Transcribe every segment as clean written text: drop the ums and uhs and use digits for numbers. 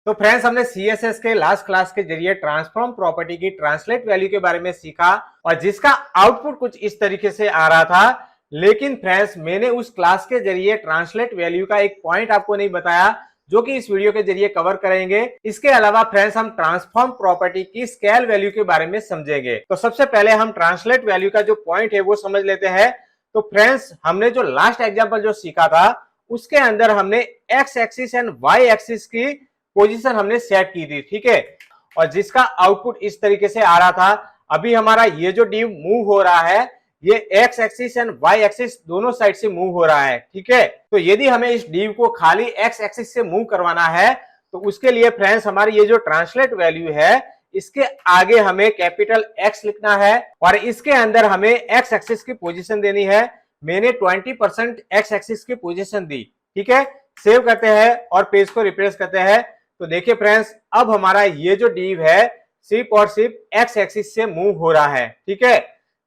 तो फ्रेंड्स, हमने सीएसएस के लास्ट क्लास के जरिए ट्रांसफॉर्म प्रॉपर्टी की ट्रांसलेट वैल्यू के बारे में सीखा और जिसका आउटपुट कुछ इस तरीके से आ रहा था। लेकिन फ्रेंड्स, मैंने उस क्लास के जरिए ट्रांसलेट वैल्यू का एक पॉइंट आपको नहीं बताया, जो कि इस वीडियो के जरिए कवर करेंगे। इसके अलावा फ्रेंड्स, हम ट्रांसफॉर्म प्रॉपर्टी की स्केल वैल्यू के बारे में समझेंगे। तो सबसे पहले हम ट्रांसलेट वैल्यू का जो पॉइंट है वो समझ लेते हैं। तो फ्रेंड्स, हमने जो लास्ट एग्जांपल जो सीखा था उसके अंदर हमने x axis and y axis की पोजीशन हमने सेट की थी, ठीक है, और जिसका आउटपुट इस तरीके से आ रहा था। अभी हमारा ये जो डिव मूव हो रहा है, ये x axis and y axis दोनों साइड से मूव हो रहा है, ठीक है। तो यदि हमें इस डिव को खाली एक्स एक्सिस से मूव करवाना है तो उसके लिए फ्रेंड्स, हमारी ये जो ट्रांसलेट वैल्यू है इसके आगे हमें कैपिटल एक्स लिखना है और इसके अंदर हमें एक्स एक्सिस की पोजीशन देनी है। मैंने 20% एक्स एक्सिस की पोजीशन दी, ठीक है। सेव करते हैं और पेज को रिफ्रेश करते हैं। तो देखिए फ्रेंड्स, अब हमारा ये जो डिव है सिर्फ और सिर्फ एक्स एक्सिस से मूव हो रहा है, ठीक है।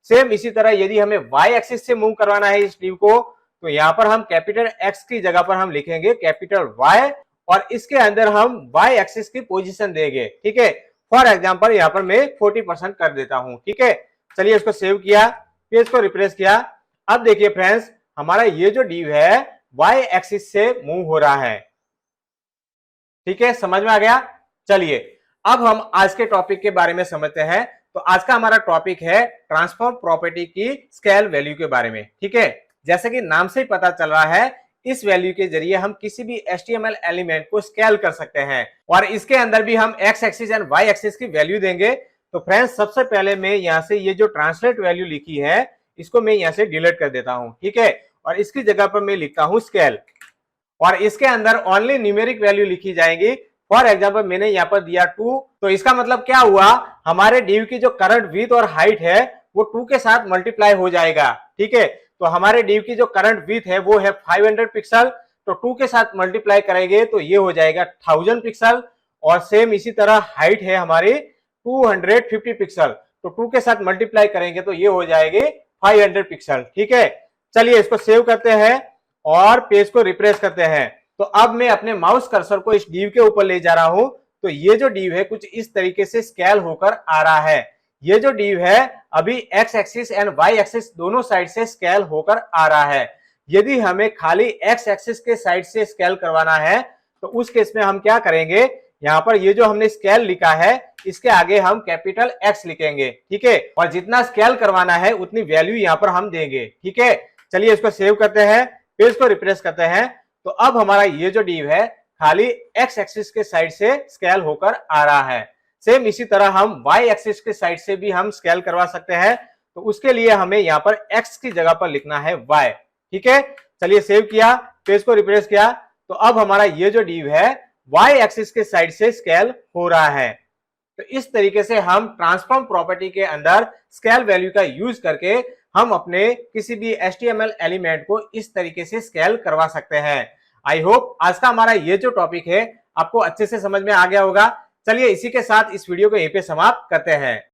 सेम इसी तरह यदि हमें वाई एक्सिस से मूव करवाना है इस डिव को, तो यहाँ पर हम कैपिटल एक्स की जगह पर हम लिखेंगे कैपिटल वाई और इसके अंदर हम वाई एक्सिस की पोजीशन देंगे, ठीक है। फॉर एग्जाम्पल यहाँ पर मैं 40% कर देता हूँ, ठीक है। चलिए, इसको सेव किया, पेज को रिफ्रेश किया। अब देखिए फ्रेंड्स, हमारा ये जो डिव है वाई एक्सिस से मूव हो रहा है, ठीक है। समझ में आ गया। चलिए, अब हम आज के टॉपिक के बारे में समझते हैं। तो आज का हमारा टॉपिक है ट्रांसफॉर्म प्रॉपर्टी की स्केल वैल्यू के बारे में, ठीक है। जैसे कि नाम से ही पता चल रहा है, इस वैल्यू के जरिए हम किसी भी HTML एलिमेंट को स्केल कर सकते हैं और इसके अंदर भी हम x axis and y axis की वैल्यू देंगे। तो फ्रेंड्स, सबसे पहले मैं यहाँ से ये जो ट्रांसलेट वैल्यू लिखी है इसको मैं यहाँ से डिलीट कर देता हूँ, ठीक है, और इसकी जगह पर मैं लिखता हूँ स्केल और इसके अंदर ओनली न्यूमेरिक वैल्यू लिखी जाएगी। फॉर एग्जांपल मैंने यहाँ पर दिया 2, तो इसका मतलब क्या हुआ, हमारे डिव की जो करंट विड्थ और हाइट है वो 2 के साथ मल्टीप्लाई हो जाएगा, ठीक है। तो हमारे डिव की जो करंट विड्थ है वो है 500 पिक्सल, तो 2 के साथ मल्टीप्लाई करेंगे तो ये हो जाएगा 1000 पिक्सल और सेम इसी तरह हाइट है हमारी 250 पिक्सल, तो 2 के साथ मल्टीप्लाई करेंगे तो ये हो जाएगी 500 पिक्सल, ठीक है। चलिए, इसको सेव करते हैं और पेज को रिफ्रेश करते हैं। तो अब मैं अपने माउस कर्सर को इस डिव के ऊपर ले जा रहा हूं, तो ये जो डिव है कुछ इस तरीके से स्केल होकर आ रहा है। ये जो डिव है अभी x axis and y axis दोनों साइड से स्केल होकर आ रहा है। यदि हमें खाली एक्स एक्सिस के साइड से स्केल करवाना है तो उस केस में हम क्या करेंगे, यहाँ पर ये जो हमने स्केल लिखा है इसके आगे हम कैपिटल एक्स लिखेंगे, ठीक है, और जितना स्केल करवाना है उतनी वैल्यू यहाँ पर हम देंगे, ठीक है। चलिए, इसको सेव करते हैं, पेज को रिफ्रेश करते हैं। तो अब हमारा ये जो डिव है खाली एक्स एक्सिस के साइड से स्केल होकर आ रहा है। सेम इसी तरह हम वाई एक्सिस के साइड से भी हम स्केल करवा सकते हैं, तो उसके लिए हमें यहाँ पर एक्स की जगह पर लिखना है वाई, ठीक है। चलिए, सेव किया, पेज को रिफ्रेश किया। तो अब हमारा ये जो डिव है वाई एक्सिस के साइड से स्केल हो रहा है। तो इस तरीके से हम ट्रांसफॉर्म प्रॉपर्टी के अंदर स्केल वैल्यू का यूज करके हम अपने किसी भी HTML एलिमेंट को इस तरीके से स्केल करवा सकते हैं। आई होप आज का हमारा ये जो टॉपिक है आपको अच्छे से समझ में आ गया होगा। चलिए, इसी के साथ इस वीडियो को यहीं पे समाप्त करते हैं।